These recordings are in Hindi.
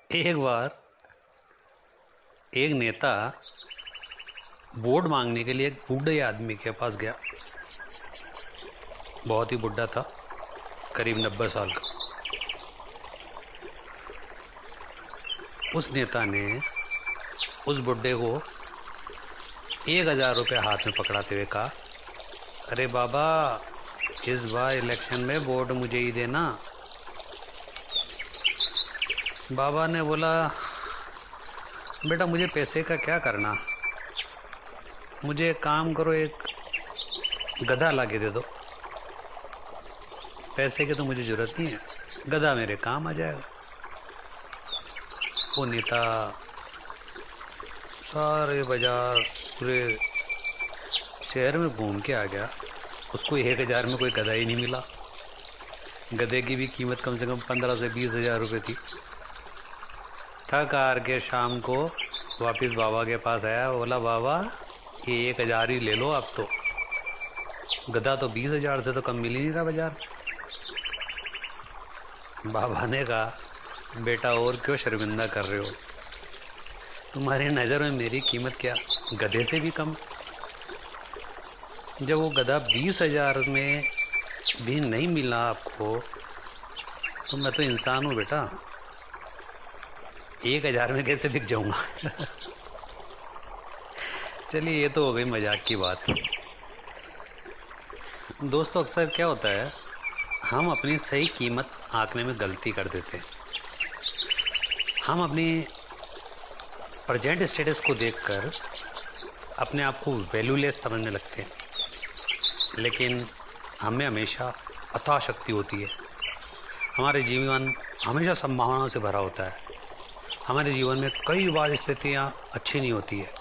एक बार एक नेता वोट मांगने के लिए एक बूढ़े आदमी के पास गया। बहुत ही बुढ़ा था, करीब 90 साल का। उस नेता ने उस बुढ़े को 1,000 रुपये हाथ में पकड़ाते हुए कहा, अरे बाबा, इस बार इलेक्शन में वोट मुझे ही देना। बाबा ने बोला, बेटा मुझे पैसे का क्या करना, मुझे एक काम करो, एक गधा ला के दे दो। पैसे की तो मुझे जरूरत नहीं है, गधा मेरे काम आ जाएगा। वो नेता सारे बाजार पूरे शहर में घूम के आ गया। उसको 1,000 में कोई गधा ही नहीं मिला। गधे की भी कीमत कम से कम 15 से 20,000 रुपये थी। थक हार के शाम को वापस बाबा के पास आया। बोला, बाबा ये 1,000 ही ले लो आप तो, गधा तो 20,000 से तो कम मिल ही नहीं रहा बाजार। बाबा ने कहा, बेटा और क्यों शर्मिंदा कर रहे हो, तुम्हारी नज़र में मेरी कीमत क्या गधे से भी कम। जब वो गधा 20,000 में भी नहीं मिला आपको, तो मैं तो इंसान हूँ बेटा, 1,000 में कैसे बिक जाऊंगा। चलिए, ये तो हो गई मजाक की बात। दोस्तों, अक्सर क्या होता है, हम अपनी सही कीमत आंकने में गलती कर देते हैं। हम अपनी प्रेजेंट स्टेटस को देखकर अपने आप को वैल्यूलेस समझने लगते हैं, लेकिन हमें हमेशा अथाह शक्ति होती है। हमारे जीवन हमेशा संभावनाओं से भरा होता है। हमारे जीवन में कई बार स्थितियाँ अच्छी नहीं होती है,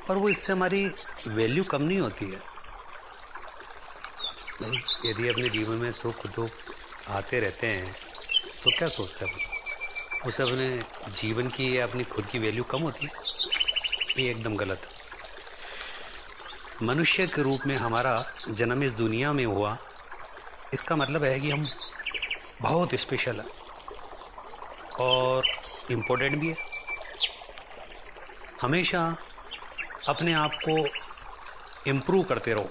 पर वो इससे हमारी वैल्यू कम नहीं होती है। यदि अपने जीवन में सुख दुख आते रहते हैं तो क्या सोचते हैं, उसे अपने जीवन की या अपनी खुद की वैल्यू कम होती है। ये एकदम गलत है। मनुष्य के रूप में हमारा जन्म इस दुनिया में हुआ, इसका मतलब है कि हम बहुत स्पेशल है और इम्पोर्टेंट भी है। हमेशा अपने आप को इम्प्रूव करते रहो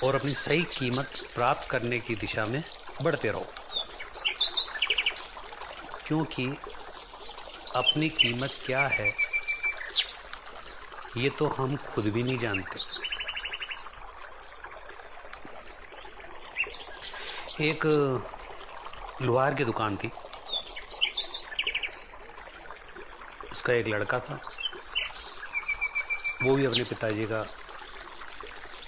और अपनी सही कीमत प्राप्त करने की दिशा में बढ़ते रहो, क्योंकि अपनी कीमत क्या है ये तो हम खुद भी नहीं जानते। एक लोहार की दुकान थी, उसका एक लड़का था, वो भी अपने पिताजी का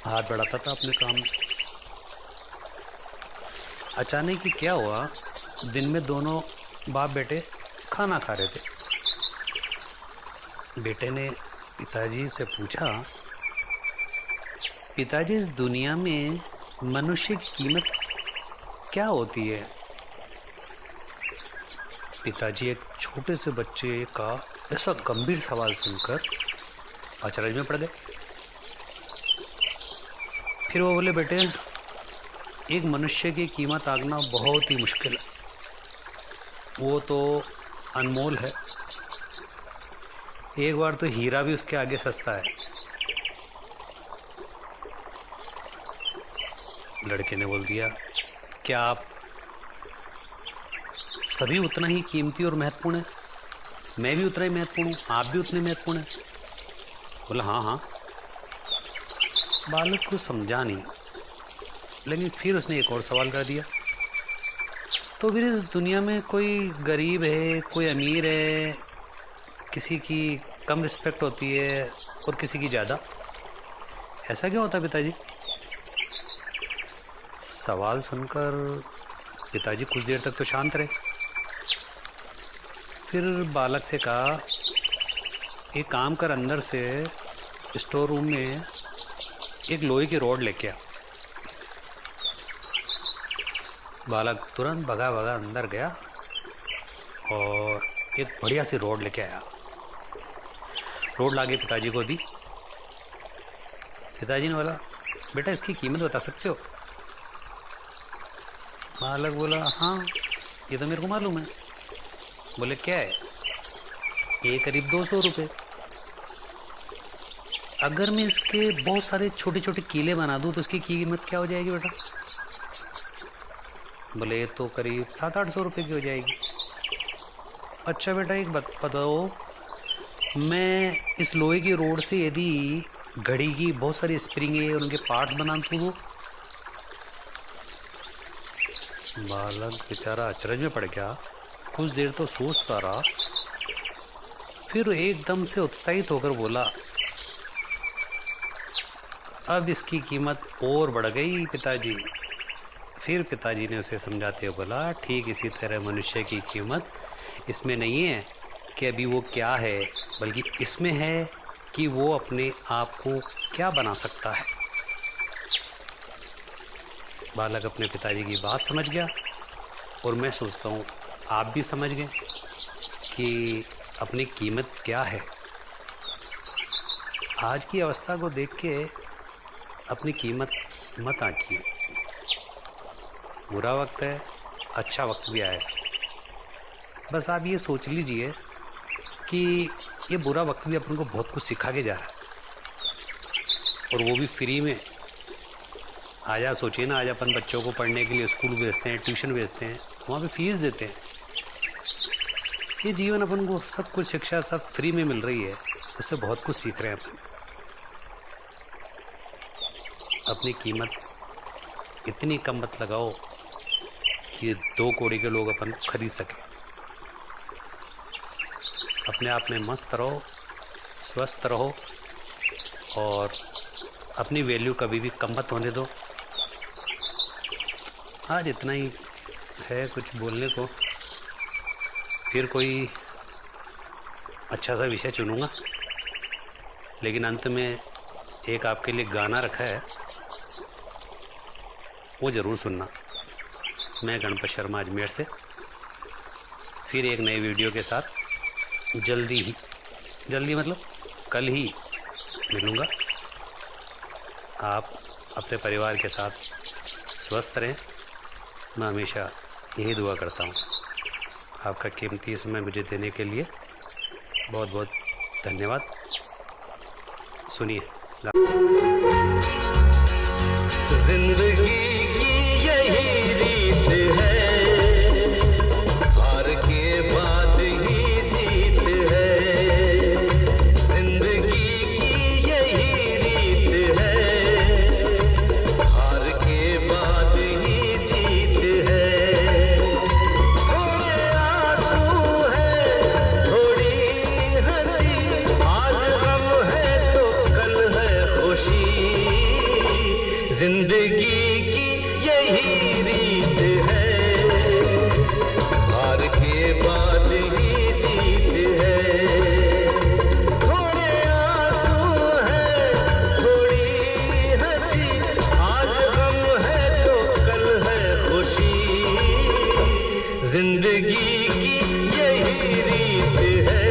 हाथ बढ़ाता था अपने काम में। अचानक ही क्या हुआ, दिन में दोनों बाप बेटे खाना खा रहे थे। बेटे ने पिताजी से पूछा, पिताजी इस दुनिया में मनुष्य की कीमत क्या होती है। पिताजी एक छोटे से बच्चे का ऐसा गंभीर सवाल सुनकर अचरज में पड़ गए। फिर वो बोले, बेटे एक मनुष्य की कीमत आंकना बहुत ही मुश्किल है, वो तो अनमोल है। एक बार तो हीरा भी उसके आगे सस्ता है। लड़के ने बोल दिया, क्या आप सभी उतना ही कीमती और महत्वपूर्ण है? मैं भी उतना ही महत्वपूर्ण हूँ, आप भी उतने महत्वपूर्ण हैं। बोला, हाँ हाँ। बालक को समझा नहीं, लेकिन फिर उसने एक और सवाल कर दिया, तो फिर इस दुनिया में कोई गरीब है, कोई अमीर है, किसी की कम रिस्पेक्ट होती है और किसी की ज़्यादा, ऐसा क्यों होता पिताजी? सवाल सुनकर पिताजी कुछ देर तक तो शांत रहे। फिर बालक से कहा, एक काम कर, अंदर से स्टोर रूम में एक लोहे की रॉड लेके आ। बालक तुरंत भगा भगा अंदर गया और एक बढ़िया सी रॉड लेके आया। रॉड लाके पिताजी को दी। पिताजी ने बोला, बेटा इसकी कीमत बता सकते हो? बालक बोला, हाँ ये तो मेरे को मालूम है, बोले क्या है? ये करीब 200 रुपये। अगर मैं इसके बहुत सारे छोटे छोटे कीले बना दूं तो इसकी कीमत क्या हो जाएगी बेटा? बोले तो करीब 700-800 रुपये की हो जाएगी। अच्छा बेटा एक बात बताओ, मैं इस लोहे की रोड से यदि घड़ी की बहुत सारी स्प्रिंगें और उनके पार्ट्स बना दूँ? बालक बेचारा अचरज में पड़ गया, कुछ देर तो सोचता रहा, फिर एकदम से उत्साहित होकर बोला, अब इसकी कीमत और बढ़ गई पिताजी। फिर पिताजी ने उसे समझाते हुए बोला, ठीक इसी तरह मनुष्य की कीमत इसमें नहीं है कि अभी वो क्या है, बल्कि इसमें है कि वो अपने आप को क्या बना सकता है। बालक अपने पिताजी की बात समझ गया और मैं सोचता हूँ आप भी समझ गए कि अपनी कीमत क्या है। आज की अवस्था को देख के अपनी कीमत मत आंकिए। बुरा वक्त है, अच्छा वक्त भी आएगा। बस आप ये सोच लीजिए कि ये बुरा वक्त भी अपन को बहुत कुछ सिखा के जा रहा है, और वो भी फ्री में। आज आप सोचिए ना, आज अपन बच्चों को पढ़ने के लिए स्कूल भेजते हैं, ट्यूशन भेजते हैं, वहाँ पे फीस देते हैं। ये जीवन अपन को सब कुछ शिक्षा सब फ्री में मिल रही है, उससे बहुत कुछ सीख रहे हैं अपन। अपनी कीमत इतनी कम मत लगाओ कि 2 कौड़ी के लोग अपन को खरीद सके। अपने आप में मस्त रहो, स्वस्थ रहो, और अपनी वैल्यू कभी भी कम मत होने दो। आज इतना ही है कुछ बोलने को, फिर कोई अच्छा सा विषय चुनूंगा, लेकिन अंत में एक आपके लिए गाना रखा है, वो ज़रूर सुनना। मैं गणपत शर्मा अजमेर से फिर एक नई वीडियो के साथ जल्दी मतलब कल ही मिलूँगा। आप अपने परिवार के साथ स्वस्थ रहें, मैं हमेशा यही दुआ करता हूँ। आपका कीमती समय मुझे देने के लिए बहुत बहुत धन्यवाद। सुनिए। जिंदगी की यही रीत है, हार के बाद ही जीत है। जिंदगी की यही रीत है, हार के बाद ही जीत है। थोड़े आंसू है, थोड़ी हंसी, आज गम है तो कल है खुशी। जिंदगी की यही रीत है, हार के बाद ही जीत है। थोड़े आंसू है, थोड़ी हंसी, आज गम है तो कल है खुशी। जिंदगी की यही रीत है,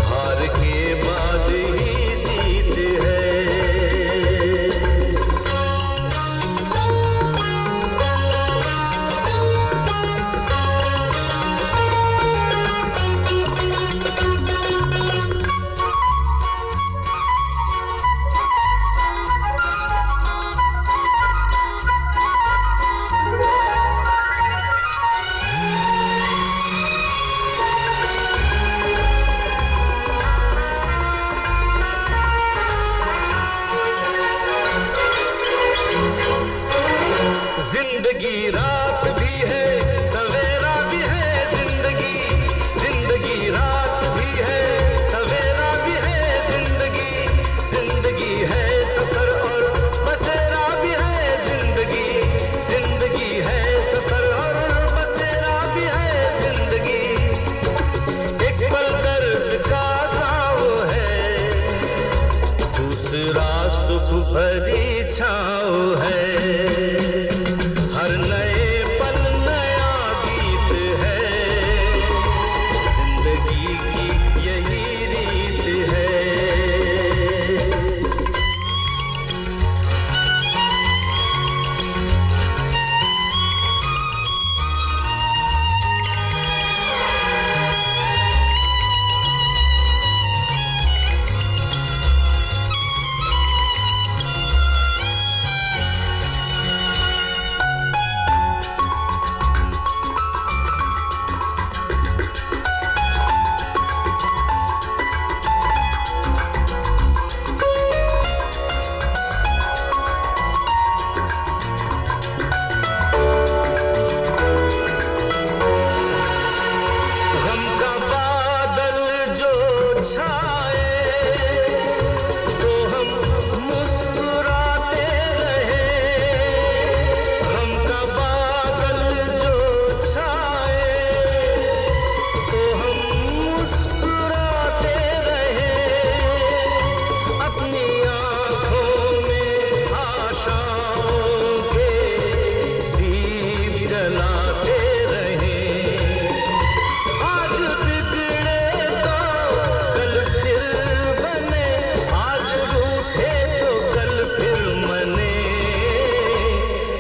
हार के बाद ही जीत है। जिंदगी रात भी है, सवेरा भी है। जिंदगी रात भी है, सवेरा भी है। जिंदगी है सफर और बसेरा भी है। जिंदगी है सफर और बसेरा भी है। जिंदगी एक पल दर्द का गाँव है, दूसरा सुख भरी छाँव है। हर नए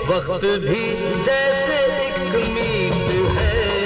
वक्त भी जैसे एक मीत है,